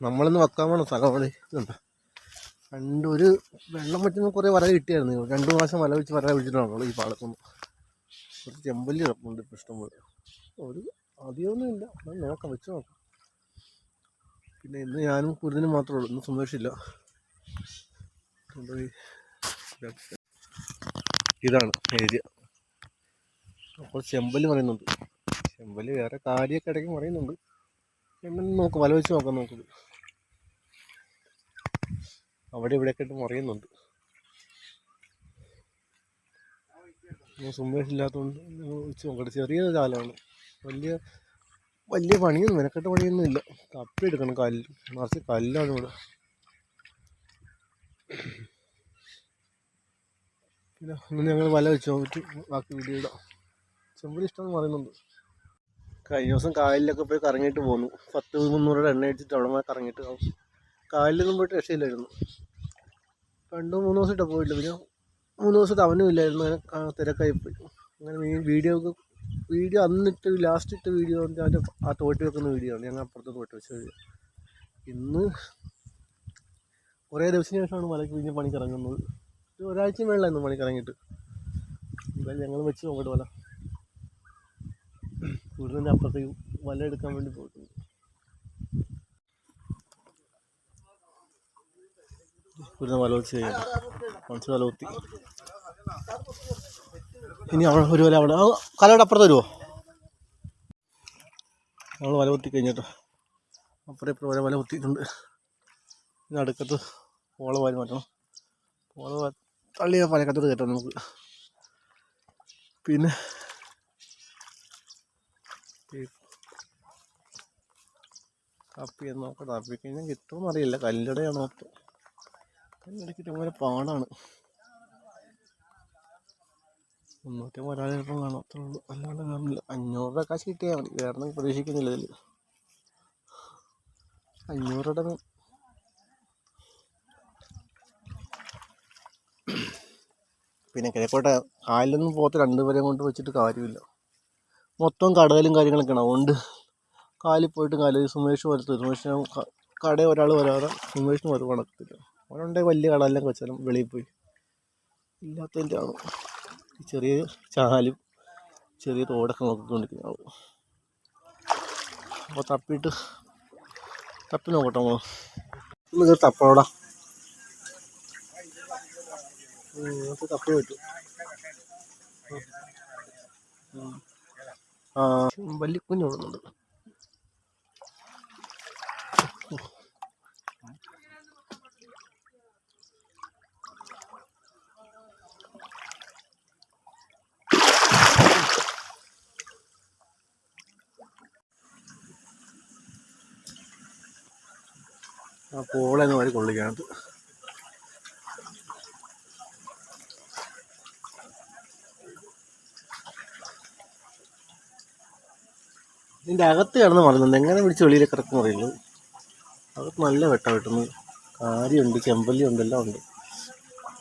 നമ്മളൊന്ന് വെക്കാൻ വേണം സ്ഥലം. ഇതുണ്ടോ ഒരു വെള്ളം പറ്റുന്ന കുറേ വല കിട്ടിയായിരുന്നു. 2 മാസം വല പിടിച്ചിട്ടാണല്ലോ ഈ പാടത്തുനിന്ന്. കുറച്ച് ചെമ്പല്ലി കിടപ്പുണ്ട് ഇപ്പം ഇഷ്ടംപോലെ. ഒരു അധികമൊന്നും ഇല്ല, നോക്കാം, വെച്ച് നോക്കാം. പിന്നെ ഇന്ന് ഞാനും കുരുതിനും മാത്രമേ ഉള്ളൂ, ഇന്ന് സുമേഷില്ല. ഇതാണ് ഏരിയ. അപ്പോൾ ചെമ്പല്ലി പറയുന്നുണ്ട്. ചെമ്പല്ലി വേറെ കാര്യമൊക്കെ ഇടയ്ക്ക് പറയുന്നുണ്ട്. എന്നെ നോക്കും, വല വെച്ച് നോക്കാം. നോക്കുന്നത് അവിടെ ഇവിടെയൊക്കെ ഇട്ട് മറിയുന്നുണ്ട്. സുമേഷില്ലാത്തതുകൊണ്ട് വെച്ച് നോക്കട്ടെ. ചെറിയ ജാലമാണ്, വലിയ പണിയൊന്നും മെനക്കെട്ട പണിയൊന്നും ഇല്ല. തപ്പി എടുക്കണം, നിറച്ച് കല്ലാണ് ഇവിടെ. പിന്നെ ഇന്ന് ഞങ്ങൾ വല വെച്ച് നോക്കിയിട്ട് ബാക്കി വീഡിയോ ഇടാം. ചെമ്പല്ലി ഇഷ്ടമെന്ന് പറയുന്നുണ്ട്. കഴിഞ്ഞ ദിവസം കായലിലൊക്കെ പോയി കറങ്ങിയിട്ട് പോന്നു. 10-300 എണ്ണ അടിച്ചിട്ട് അവിടെ പോയി കറങ്ങിയിട്ട് കായലിലൊന്നും പോയിട്ട് രക്ഷയില്ലായിരുന്നു. 2-3 ദിവസമായിട്ടാണ് പോയിട്ടില്ല. പിന്നെ 3 ദിവസത്തെ അവനും ഇല്ലായിരുന്നു, അങ്ങനെ തിരക്കായിപ്പോയി. അങ്ങനെ വീഡിയോ അന്നിട്ട് ലാസ്റ്റ് ഇട്ട വീഡിയോ അതിൻ്റെ ആ തോട്ടി വെക്കുന്ന വീഡിയോ ആണ്. ഞങ്ങൾ അപ്പുറത്തെ തോട്ടി വെച്ച വീഡിയോ. ഇന്ന് കുറേ ദിവസത്തിന് ശേഷമാണ് മലയ്ക്ക് പിന്നെ പണിക്ക് ഇറങ്ങുന്നത്. ഒരാഴ്ച മേളിലായിരുന്നു പണിക്ക് ഇറങ്ങിയിട്ട്. എന്തായാലും ഞങ്ങൾ വെച്ച് നോക്കട്ടെ വല. വീടിൻ്റെ അപ്പുറത്തേക്ക് വല എടുക്കാൻ വേണ്ടി പോയിട്ടുണ്ട്. വീടിന് വല വെച്ച് കഴിഞ്ഞു, മനസ്സ് വല കുത്തി. ഇനി അവിടെ ഒരു വല അവിടെ കലയുടെ അപ്പുറത്ത് വരുമോ? നമ്മൾ വല കുത്തി കഴിഞ്ഞിട്ടോ, അപ്പുറം ഇപ്പുറം വല കുത്തിയിട്ടുണ്ട്. ഇനി അടുക്കത്ത് പോള വാരി മാറ്റണം. പോള തള്ളിയ പലക്കത്തോട് കയറ്റാം നമുക്ക്. പിന്നെ തപ്പി നോക്കാം. തപ്പി കഴിഞ്ഞാൽ കിട്ടുമെന്ന് അറിയില്ല. കല്ലടയാണ് മൊത്തം. കല്ലടക്കിട്ട് അങ്ങനെ പാടാണ്. 300 ഒരാൾ ചിലപ്പം കാണാം, അത്രേ ഉള്ളൂ. അല്ലാണ്ട് കാണില്ല. 500 രൂപ കാശ് കിട്ടിയാൽ മതി, വേറെ പ്രതീക്ഷിക്കുന്നില്ല ഇതിൽ. 500 രൂപ. പിന്നെ കിഴക്കോട്ടെ കായലൊന്നും പോകത്ത് 2 പേരെ കൊണ്ട് വെച്ചിട്ട് കാര്യമില്ല. മൊത്തം കടലും കാര്യങ്ങളൊക്കെയാണ്. അതുകൊണ്ട് കായലിൽ പോയിട്ട് കായലിൽ സുമേഷ് വരത്തില്ല. സുമേഷിന് കടയിൽ ഒരാൾ വരാതെ സുമേഷിന് വരവ് നടക്കത്തില്ല. അവനുണ്ടെങ്കിൽ വലിയ കടലെല്ലാം വെച്ചാലും വെളിയിൽ പോയി. ഇല്ലാത്തതിൻ്റെ ആണ് ചെറിയ ചാലും ചെറിയ തോടൊക്കെ നോക്കിക്കൊണ്ടിരിക്കുന്ന ആൾ. അപ്പോൾ തപ്പി നോക്കട്ടെ. നമ്മൾ തപ്പണോടാ, നമുക്ക് തപ്പി പറ്റും. വലിയ കുഞ്ഞ് ഓടുന്നുണ്ട്. ആ പോളെന്ന് വരെ കൊള്ളിക്കാനത്. ഇതിൻ്റെ അകത്ത് കിടന്ന് മറന്നുണ്ട്. എങ്ങനെ പിടിച്ച് വെളിയിൽ കിടക്കുന്നു പറയുള്ളൂ. അകത്ത് നല്ല വെട്ടുന്നത്. കാര്യമുണ്ട്, ചെമ്പല്ലി ഉണ്ട്, എല്ലാം ഉണ്ട്.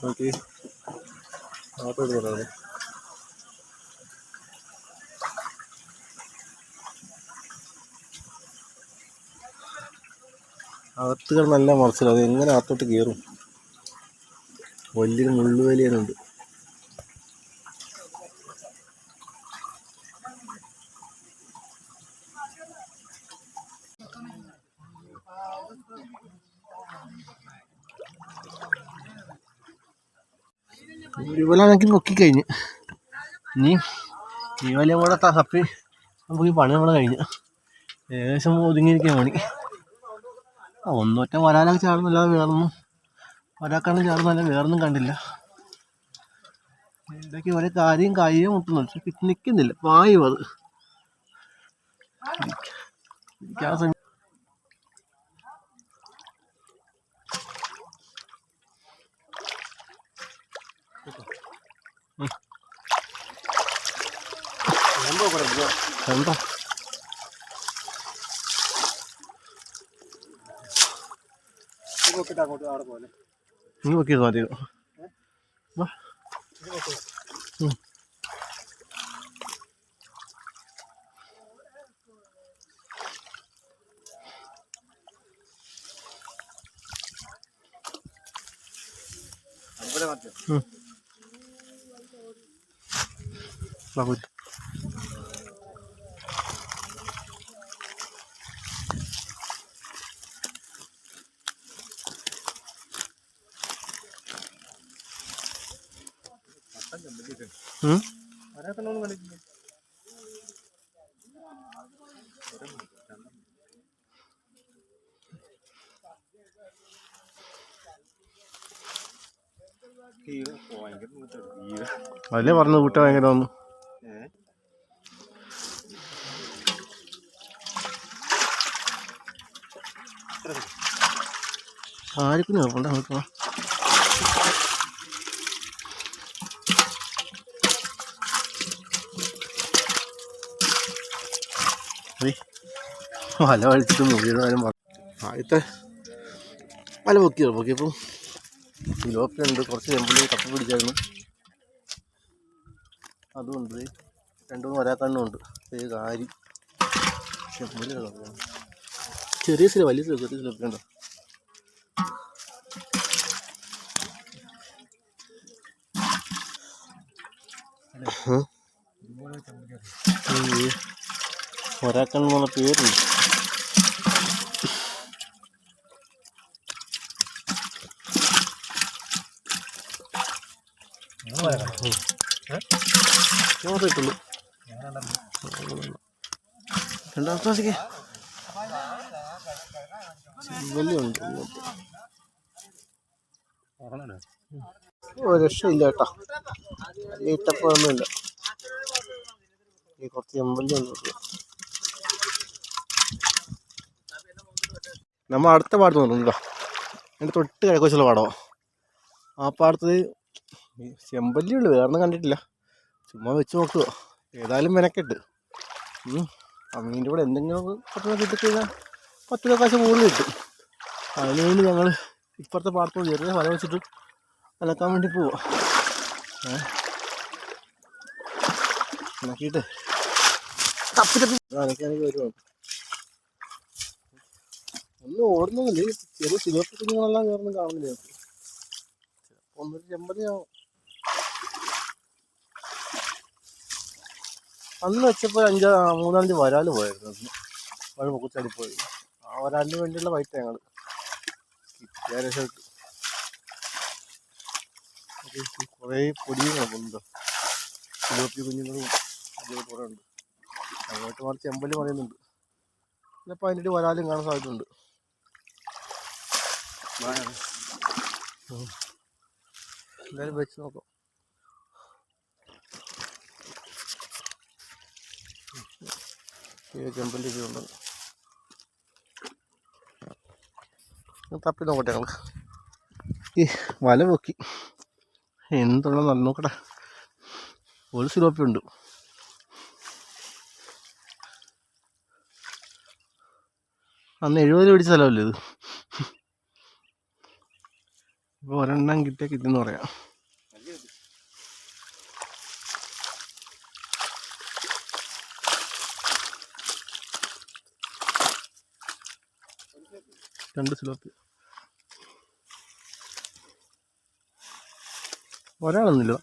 നോക്കി അകത്തോട്ട് പറയാതെ. അകത്ത് കിടന്നല്ല മറിച്ചില്ല. അത് എങ്ങനെ അകത്തോട്ട് കയറും? വലിയൊരു മുള്ളുവേലിയുണ്ട്. ഇവലാണെങ്കിൽ നോക്കിക്കഴിഞ്ഞ് ഇനി ഈ വലിയ കൂടെ തപ്പി നമുക്ക് ഈ പണി നമ്മളെ കഴിഞ്ഞ് ഏകദേശം ഒതുങ്ങിയിരിക്കാൻ പണി. ഒന്നൊറ്റ വരാനൊക്കെ ചാടുന്നല്ലാതെ വേറൊന്നും, ഒരാൾക്കാണ് ചാടുന്നല്ല വേറൊന്നും കണ്ടില്ല. ഇടയ്ക്ക് ഒരേ കാര്യം മുട്ടുന്നുണ്ട്, പക്ഷെ നിൽക്കുന്നില്ല. പായും അത് എന്താ നീ നോക്കിയത് മതിയോ? അതല്ലേ പറഞ്ഞു കൂട്ട ഭയങ്കര ഒന്ന് ആർക്കും കുഴപ്പമുണ്ടോ നോക്കാം. വല വലിച്ചിട്ട് മുറിയതായാലും ആദ്യത്തെ വല പൊക്കിയപ്പോൾ കിലോപ്പിയുണ്ട്. കുറച്ച് ചെമ്പിൽ കപ്പ പിടിച്ചായിരുന്നു. അതുകൊണ്ട് 2-3 വരാക്കണ്ണുണ്ട്. കാരി ചെമ്പിൽ ചെറിയ സില വലിയ സില ചെറിയ സിലൊക്കെയുണ്ടോ. ഒരാക്കണ്ണ് എന്നുള്ള പേരുണ്ട്. മാത്രമേ 2-ാം ക്ലാസ്സിക്ക് വലിയുണ്ട്. രക്ഷയില്ല കേട്ടോ. ഇട്ടപ്പോഴൊന്നുമില്ല. ഈ കുറച്ച് ചെമ്പല്ലി ഉണ്ട്. നമ്മൾ അടുത്ത പാടത്ത് തോന്നുന്നുണ്ടോ. എൻ്റെ തൊട്ട് കിഴക്കുവശമുള്ള പാടമോ. ആ പാടത്ത് ചെമ്പല്ലി ഉള്ളു, വേറൊന്നും കണ്ടിട്ടില്ല. ചുമ്മാ വെച്ച് നോക്കുക. ഏതായാലും മെനക്കെട്ട് മീൻ്റെ കൂടെ എന്തെങ്കിലും കുറച്ച് കിട്ടിക്കഴിഞ്ഞാൽ 10 രൂപ കാശ് കൂടുതൽ കിട്ടും. അതിനുവേണ്ടി ഞങ്ങൾ ഇപ്പുറത്തെ പാടത്ത് ചെറിയ വല വെച്ചിട്ട് അലക്കാൻ വേണ്ടി പോവാം. അലക്കിയിട്ട് തപ്പി തപ്പി അലക്കാനൊക്കെ വരുവാണ്. ഒന്നും ഓടുന്നില്ല. ചെറിയ സിലോപ്പി കുഞ്ഞുങ്ങളെല്ലാം വേറൊന്നും കാണുന്നില്ല. ഒന്നൊരു ചെമ്പലിയാവും. അന്ന് വെച്ചപ്പോൾ 3-5 വരാൽ പോയായിരുന്നു. മഴ പൊക്കച്ചടിപ്പോയി. ആ വരാലിന് വേണ്ടിയുള്ള വൈറ്റ് ഞങ്ങൾ കിട്ടിയ രക്ഷപ്പെട്ടു. കുറേ പൊടിയും ഉണ്ട്. സിലോപ്പി കുഞ്ഞുങ്ങളും കുറേ ഉണ്ട്. അങ്ങോട്ട് മാറി ചെമ്പല് പറയുന്നുണ്ട്. ചിലപ്പോൾ അതിൻ്റെ വരാലും കാണാൻ സാധ്യതയുണ്ട്. എന്തായാലും വെച്ച് നോക്കാം. ചെമ്പല്ലി ഉണ്ട്. തപ്പി നോക്കട്ടെ ഞങ്ങൾ. ഈ വല പൊക്കി എന്തുള്ള നല്ല നോക്കട്ടെ. ഒരു സിലോപ്പി ഉണ്ട്. അന്ന് 70 പിടിച്ച സ്ഥലമല്ലേ ഇത്. ഇപ്പോൾ ഒരെണ്ണം കിട്ടിയാൽ കിട്ടുമെന്ന് പറയാം. രണ്ട് സിലോപ്പി. ഒരാളൊന്നുമില്ല.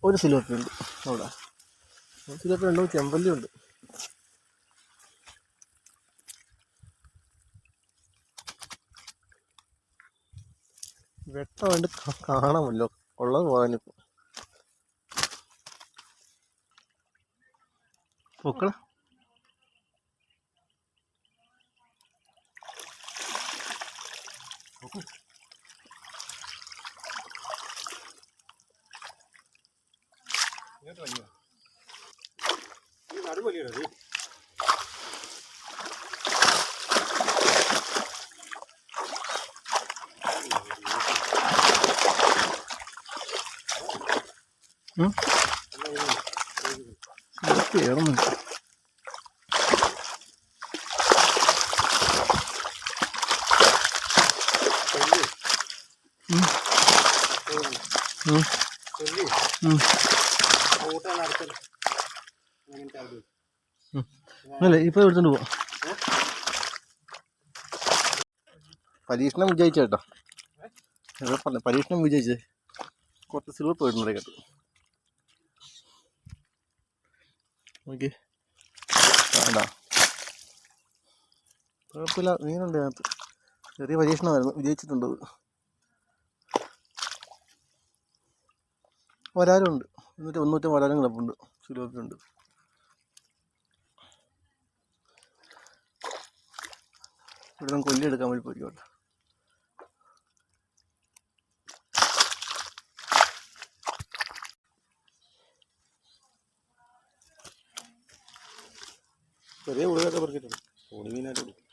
ഒരു സിലോപ്പി ഉണ്ട് അവിടെ. ഒരു സിലോപ്പി ഉണ്ടോ. ചെമ്പല്ലി ഉണ്ട്. വെട്ടം വേണ്ടി കാണാമല്ലോ. ഉള്ളത് പോകാനിപ്പോൾ പൊക്കള നടുവലിയത്. കേറുന്നു. അല്ലേ ഇപ്പോൾ എടുത്തോണ്ട് പോവാം. പരീക്ഷണം വിജയിച്ച കേട്ടോ, പരീക്ഷണം വിജയിച്ചേ. കുറച്ച് സിൽവർ പോയിട്ടുണ്ട് കേട്ടോ. ഓക്കെ, വേണ്ട കുഴപ്പമില്ല, മീനുണ്ട് അതിനകത്ത്. ചെറിയ പരീക്ഷണമായിരുന്നു, വിജയിച്ചിട്ടുണ്ട്. വരാലുണ്ട്, 150 വരാലും കിടപ്പുണ്ട്, സിൽവറിലുണ്ട്. ഇവിടെ നമുക്ക് കൊല്ലി എടുക്കാൻ വേണ്ടി പോയിക്കോട്ടെ. ചെറിയ ഉള്ളിലൊക്കെ പറിച്ചിട്ടുണ്ട്, തോണി മീനായിട്ട് കൊടുക്കും.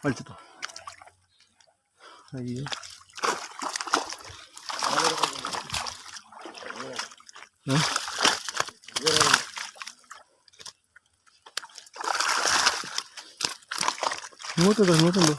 വലിച്ചിട്ടോ. അയ്യോ, ഇങ്ങോട്ടുണ്ടോ, ഇങ്ങോട്ടുണ്ടോ?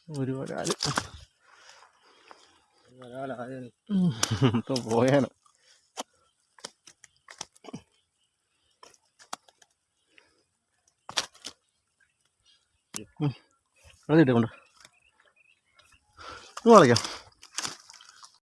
ഒരു വരാല് ഇപ്പം പോയാണ്. അതിട്ടേ കൊണ്ട് കളിക്കാം.